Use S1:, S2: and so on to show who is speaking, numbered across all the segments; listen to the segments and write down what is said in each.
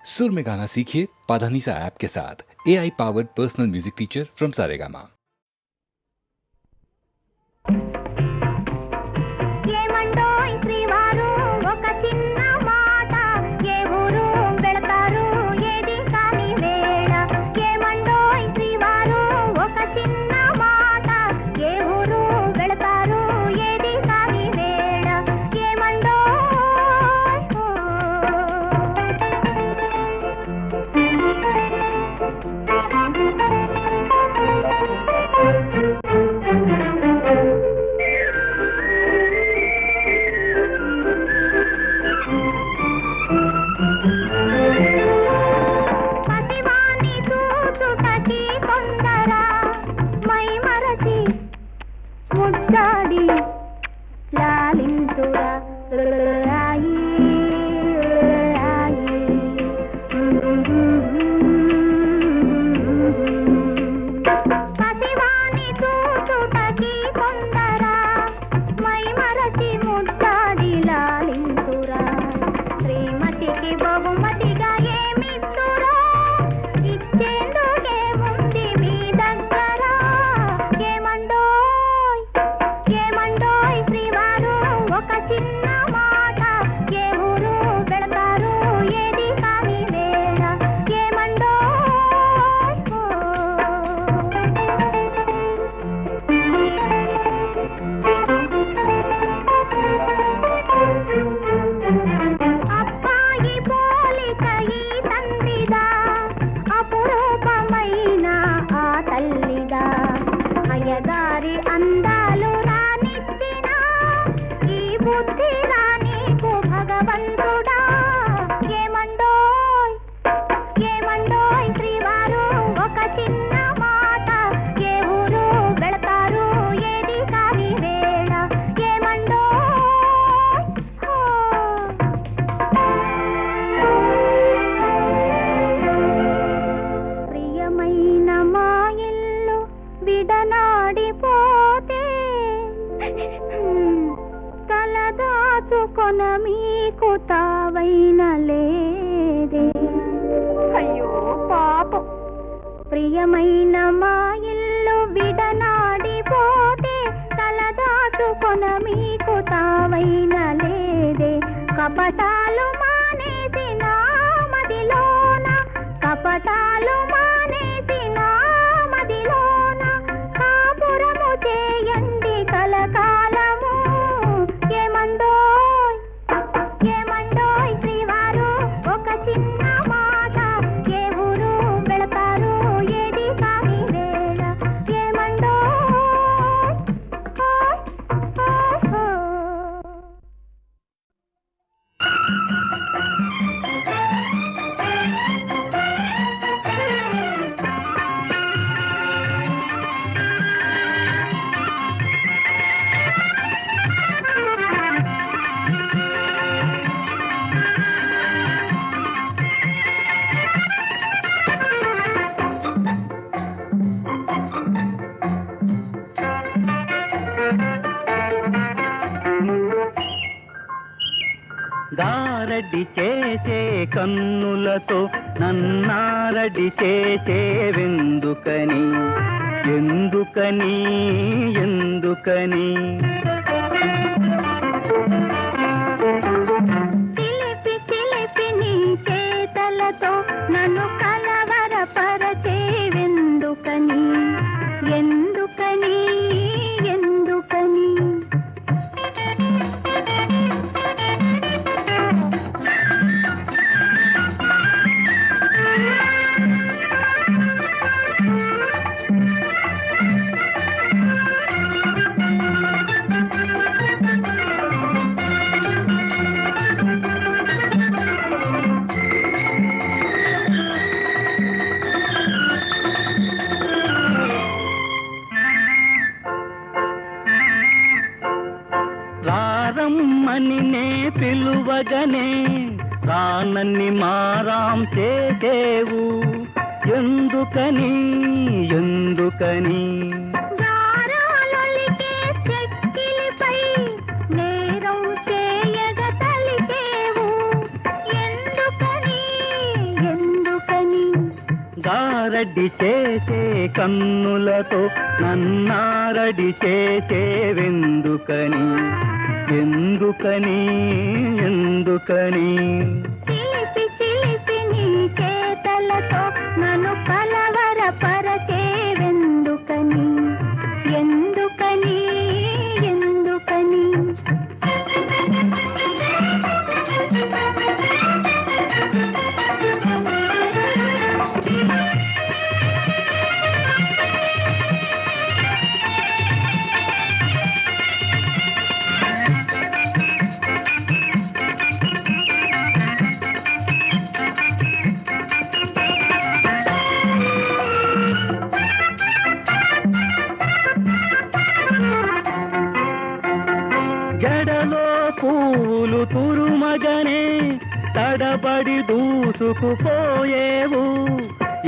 S1: सुर में गाना सीखिए पाधानीसा ऐप के साथ। AI powered personal music teacher from Saregama.
S2: ప్రియమైన మా ఇల్లు విడనాడిపోతే తలదాచుకొన మీకు తావైన లేదే. కపటాలు మానేసి నా మదిలోన, కపటాలు మానేసి నా మదిలోన కాపురము చేయండి కలకాలము. ఏమండోయ్ ఏమండోయ్ శ్రీవారు ఒక చిన్న మాట, ఏ ఊరు వెళతారు ఏది కాని వేళ. ఏమండోయ్
S3: దారడి చేసే కన్నులతో నన్నారడి చేసేవెందుకని, ఎందుకని ఎందుకని.
S2: చిలిపి చిలిపి నీ చేతలతో నన్ను కలవరపరచేవెందుకని, ఎందుకని ఎందుకని.
S3: రారమ్మని నే పిలువగనే రానన్ని మారాం చేసేవు, ఎందుకని ఎందుకని.
S2: గారాలొలికే చెక్కిలిపై నేరం చేయగ తలిచేవు, ఎందుకని
S3: గారడి చేసే కన్నులతో నన్నారడి చేసేవెందుకని ఎందుకని ఎందుకని
S2: చిలిపి చిలిపి నీ చేతలతో నన్ను కలవరపరచేవెందుకని ఎందుకని ఎందుకని
S3: జడలో పువ్వులు తురుమగనే తడబడి దూసుకుపోయేవు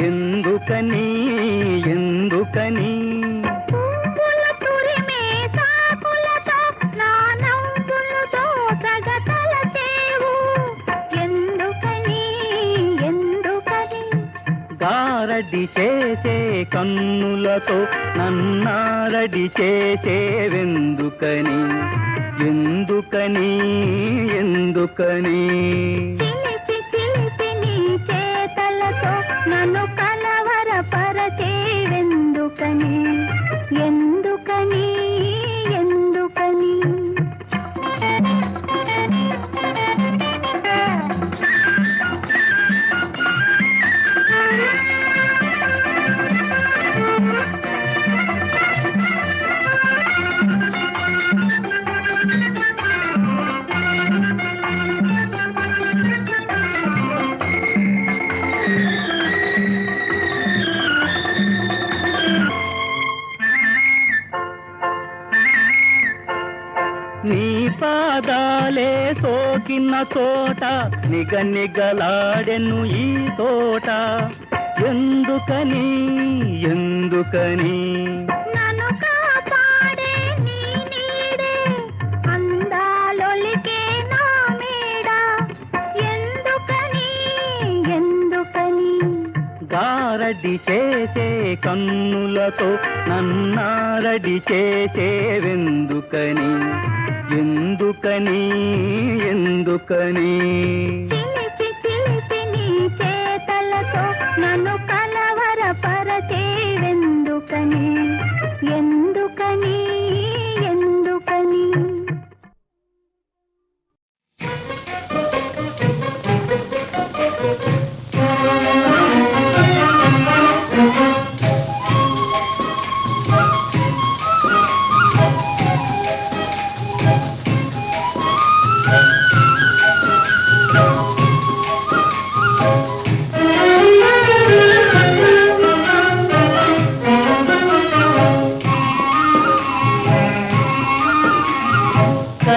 S3: ఎందుకని ఎందుకని
S2: పువ్వుల తురిమే సాకులతో నా నవ్వులతో సగతలచేవు ఎందుకని ఎందుకని
S3: గారడి చేసే కన్నులతో నన్నారడి చేసేవెందుకని ఎందుకని ఎందుకని
S2: చిలిపి చిలిపి నీ చేతలతో నన్ను కలవరపరచేవెందుకని ఎందుకని ఎందుకని
S3: నీ పాదాలే సోకిన చోట నిగనిగలాడెను ఈ తోట ఎందుకని ఎందుకని
S2: నన్ను కాపాడే నీ నీడే అందాలొలికే నా మేడ ఎందుకని ఎందుకని
S3: గారడి చేసే కన్నులతో నన్నారడి చేసేవెందుకని ఎందుకని ఎందుకని
S2: చిలిపి చిలిపి నీ చేతలతో నన్ను కలవరపరచేవెందుకని ఎందుకని ఎందుకని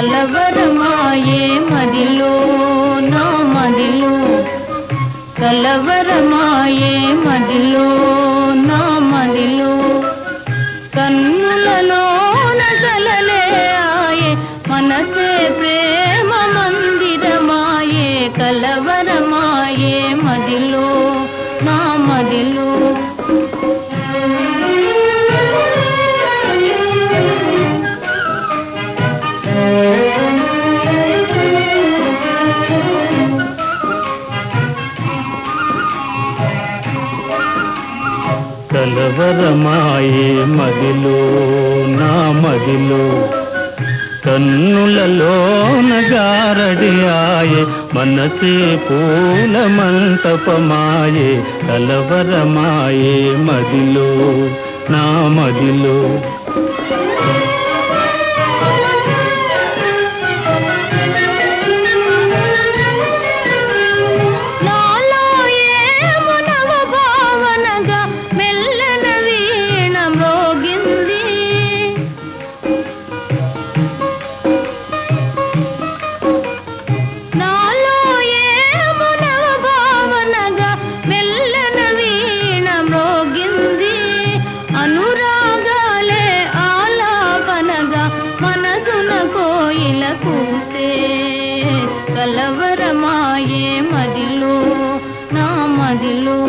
S4: కలవరమాయే మదిలో నా మదిలో కలవరమాయే మదిలో నా మదిలో కన్నులలో నగలలే ఆయే మనసే ప్రేమ మందిరమాయే కలవరమాయే మదిలో నా మదిలో
S3: కలవరమాయే మదిలో నా మదిలో కన్నులలోన గారడి ఆయే మనసే పూల మంటపమాయే కలవరమాయే మదిలో నా మదిలో
S4: నాలో ఏమో నవ భావనగా మెల్లన వీణ మ్రోగింది నాలో ఏమో నవ భావనగా మెల్లన వీణ మ్రోగింది అనురాగాలే ఆలాపనగా మనసున కోయిల కూసే కలవరమాయే మదిలో నా మదిలో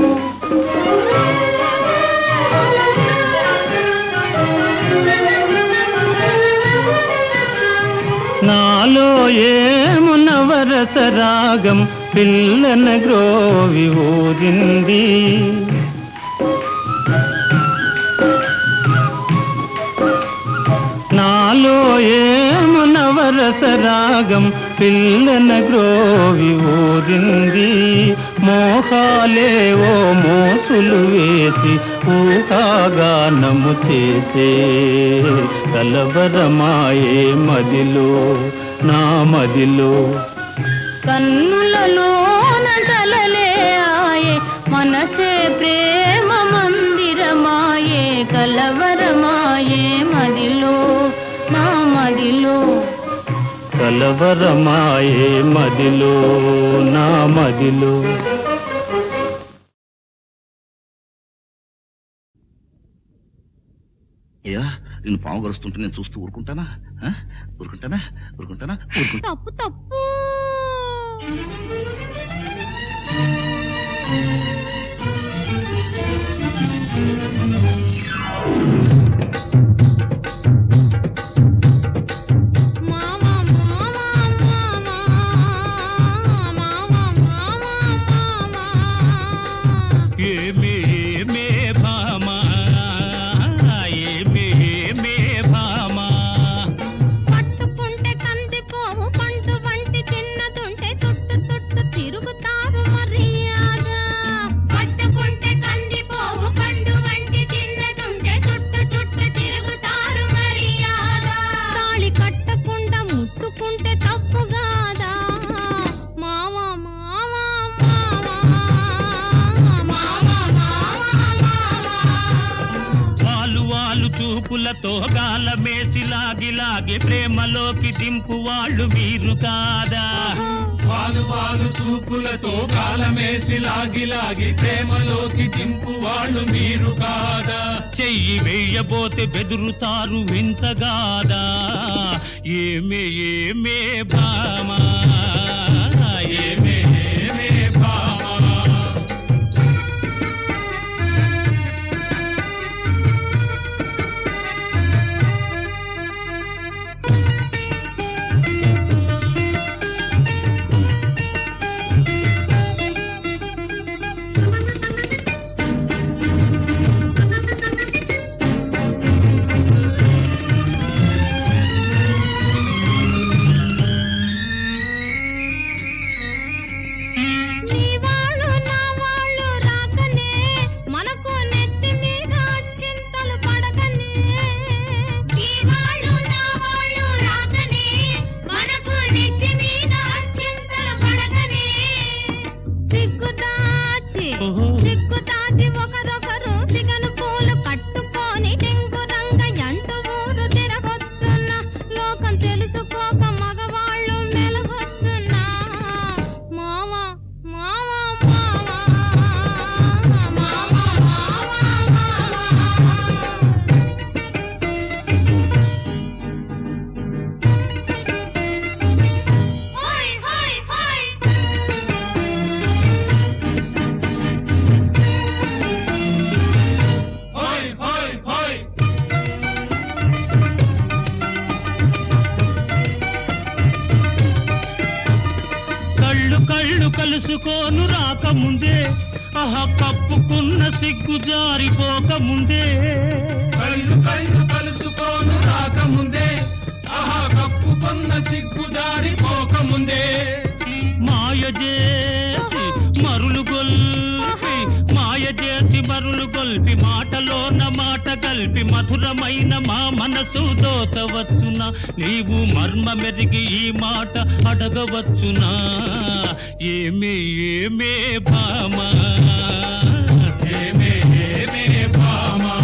S3: నవరసరాగం పిల్లన గ్రోవి ఊరింది. నాలో ఏము నవరసరాగం పిల్లన గ్రోవి ఊరింది. మోహాలేవో మోసులు వేసి ఊహాగానము చేసే కలవరమాయే మదిలో నా మదిలో.
S4: కన్నులలోన కలలే ఆయే మనసే ప్రేమ మందిరమాయే కలవరమాయే మదిలో నా మదిలో.
S3: కలవరమాయే మదిలో నా మదిలో.
S5: అయ్యా నేను పాము గరుస్తుంటే నేను చూస్తూ ఊరుకుంటానా? ఊరుకుంటానా? ఊరుకుంటానా?
S4: తప్పు తప్పు.
S3: చూపులతో గాలమేసి లాగి లాగి ప్రేమలోకి దింపు వాళ్ళు మీరు కాదా?
S6: వాలు వాలు చూపులతో గాలమేసి లాగి లాగి ప్రేమలోకి దింపు వాళ్ళు మీరు కాదా?
S3: చెయ్యి వేయబోతే బెదురుతారు వింతగాదా? ఏమే ఏమే భామా, ఏమే ఏమే భామా. కలుసుకోను రాకముందే ఆహా కప్పుకున్న సిగ్గు జారిపోకముందే.
S6: కళ్ళు కళ్ళు కలుసుకోను రాకముందే ఆహా కప్పుకున్న సిగ్గు జారిపోకముందే.
S3: మాయ చేసి మరులు గొల్పి మాయ చేసి మరులు గొల్పి మాటలోన మాట కల్పి మధురమైన మా మనసు దోచవచ్చునా? నీవు మర్మ మెరిగి ఈ మాట అడగవచ్చునా? ఏమే ఏమే భామా,
S6: ఏమే ఏమే భామా.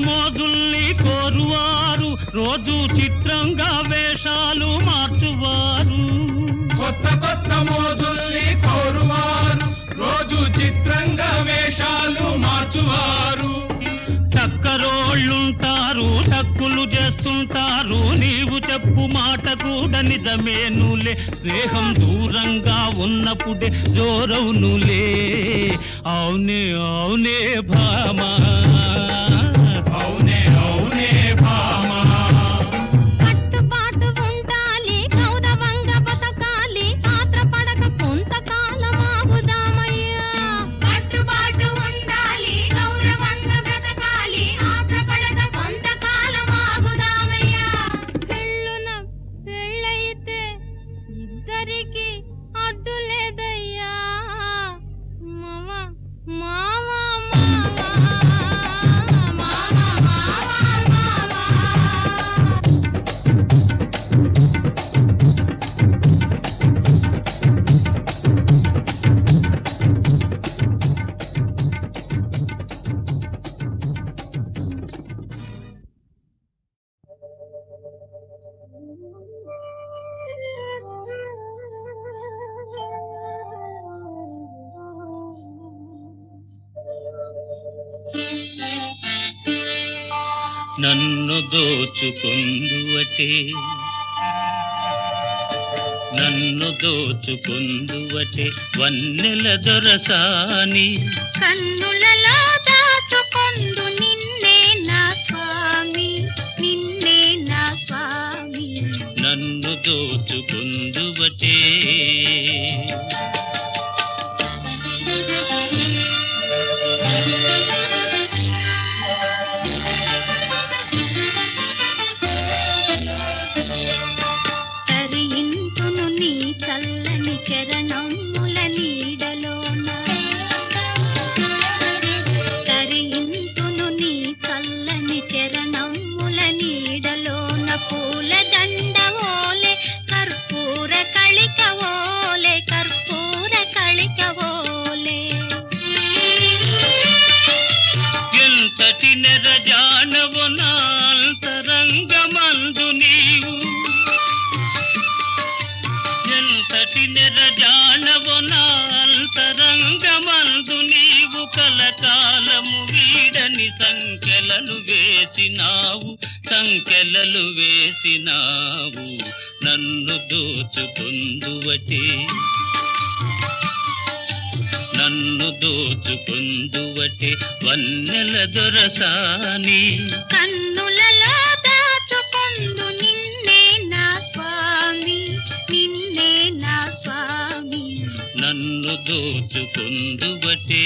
S3: మోజుల్ని కోరువారు రోజు చిత్రంగా వేషాలు మార్చువారు.
S6: కొత్త కొత్త మోజుల్ని కోరువారు రోజు చిత్రంగా వేషాలు మార్చువారు.
S3: చక్కరోళ్ళుంటారు, టక్కులు చేస్తుంటారు, నీవు చెప్పు మాట కూడా నిజమేనులే. స్నేహం దూరంగా ఉన్నప్పుడే జోరవునులే. అవునే అవునే భామా,
S6: అవునే అవునే భామా.
S4: కట్టుబాటు ఉండాలి, గౌరవంగా బతకాలి, ఆత్రపడక కొంతకాలం ఆగుదామయ్యా. కట్టుబాటు ఉండాలి, గౌరవంగా బతకాలి, ఆత్రపడక కొంతకాలం ఆగుదామయ్యా. పెళ్ళున పెళ్ళైతే ఇద్దరికి అడ్డు లేదయ్యా. మావా మావా మావా మావా మావా మావా.
S3: నన్ను దోచుకుందువటే, నన్ను దోచుకుందువటే వన్నెల దొరసాని.
S4: కన్నులలో దాచుకొందు నిన్నే నా స్వామి, నిన్నే నా స్వామి.
S3: నన్ను దోచుకుందువటే.
S4: తరింతును నీ చల్లని చరణముల నీడలోన, తరింతును నీ చల్లని చరణముల నీడలోన. పూల దండ ఓలే కర్పూర కళిక ఓలే, కర్పూర కళిక ఓలే.
S3: ఎంతటి నెరజానవు నా అంతరంగమందు నీవు, ఎంతటి నెరజానవు నా అంతరంగమందు నీవు. కలకాలము వీడని సంఖ్యలను వేసినావు, సంఖ్యలలు వేసినావు. నన్ను దోచుకుందువటే, నన్ను దోచుకుందువటే వన్నెల దొరసాని.
S4: కన్నులలో దాచుకొందు నిన్నే నా స్వామి, నిన్నే నా స్వామి.
S3: నన్ను దోచుకుందువటే.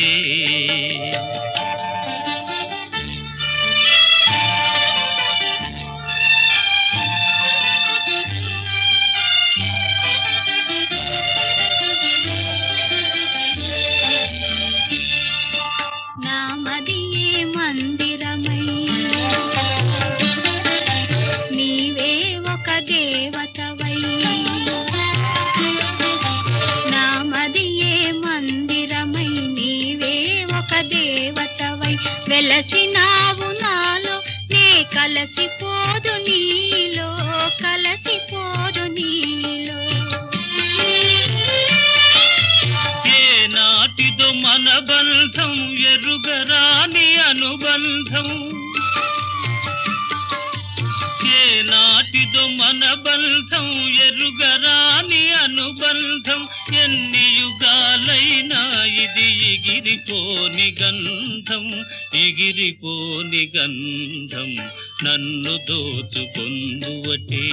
S4: నామదియే మందిరమై, నీవే ఒక దేవతవై. నామదియే మందిరమై, నీవే ఒక దేవతవై. వెలసినావు నాలో, నే కలసిపోదు నీలో, కలసిపోదు నీలో.
S3: ఏ నాటిదో మన బంధం, ఎరుగరాని అనుబంధం. ఏ నాటిదో మన బంధం, ఎరుగరాని అనుబంధం. ఎన్ని యుగాలైనా ఇది ఎగిరిపోని గంధం, ఎగిరిపోని గంధం. నన్ను దోచుకొందువటే,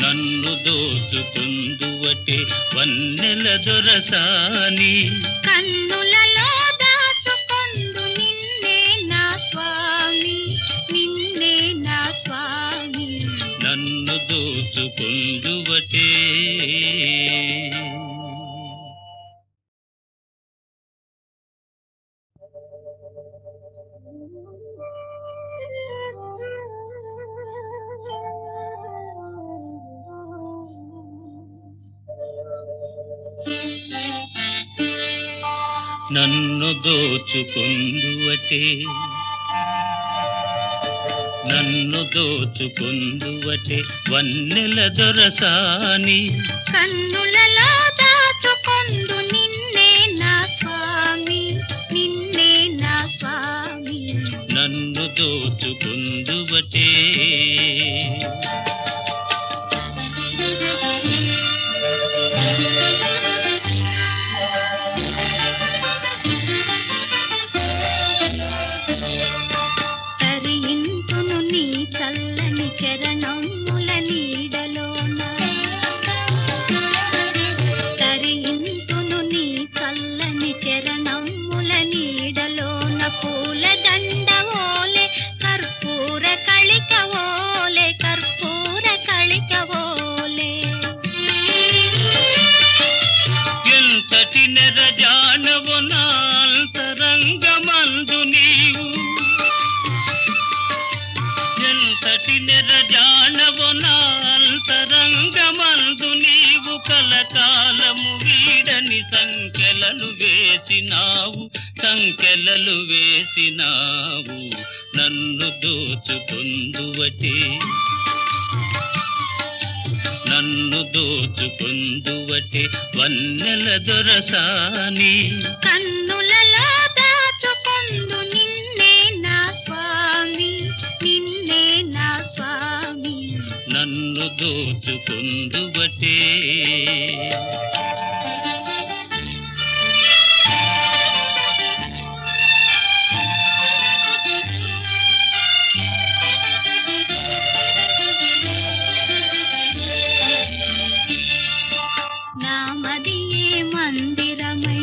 S3: నన్ను దోచుకుందువటే వన్నెల దొరసాని.
S4: కన్నులలో దాచుకొందు నిన్నే నా స్వామి, నిన్నే నా స్వామి.
S3: నన్ను దోచుకుందువటే. నన్ను దోచుకుందువటే నన్ను దోచుకుందువటే వన్నెల దొరసాని
S4: కన్నులలో దాచుకొందు నిన్నే నా స్వామి నిన్నే నా స్వామి
S3: నన్ను దోచుకుందువటే
S4: తరింతును నీ చల్లని చరణముల నీడలోన తరింతును నీ చల్లని చరణముల నీడలోన పూల దండవోలే కర్పూర కళికవోలే కర్పూర కళికవోలే
S3: ఎంతటి నెరజానవు నా అంతరంగమందు నీవు ఎంతటి నెరజానవు నా అంతరంగమందు నీవు కలకాలము వీడని సంఖ్యలను వేసినావు నన్ను దోచుకుందువటే నన్ను దోచుకుందువటే వన్నెల దొరసాని
S4: కన్నులలో దాచుకొందు నిన్నే నా స్వామి నిన్నే నా స్వామి
S3: నన్ను దోచుకుందువటే
S4: నామదియే మందిరమై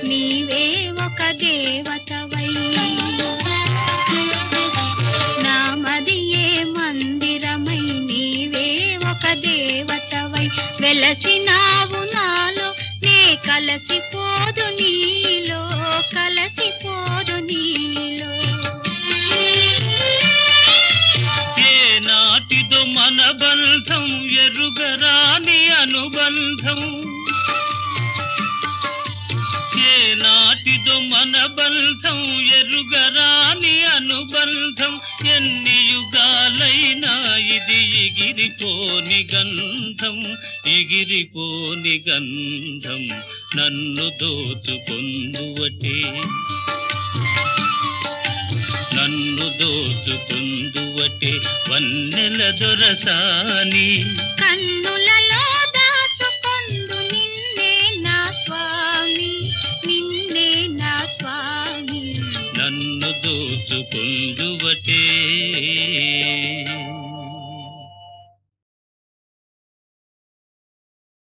S4: నీవే ఒక దేవతవై నామదియే మందిరమై నీవే ఒక దేవతవై వెలసినావు నాలో నే కలసిపోదు నీలో కలసిపోదు నీలో
S3: ఏ నాటిదో మన బంధం ఎరుగరాని అనుబంధం ఏ నాటిదో మన బంధం ఎరుగరాని అనుబంధం ఎన్ని యుగాలైనా ఇది ఎగిరిపోని గంధం నన్ను దోచుకొందువటే నన్ను దోచుకుందువటే వన్నెల దొరసాని
S4: కన్నులలో దాచుకొందు నిన్నే నా స్వామి నిన్నే నా స్వామి
S3: నన్ను దోచుకుందు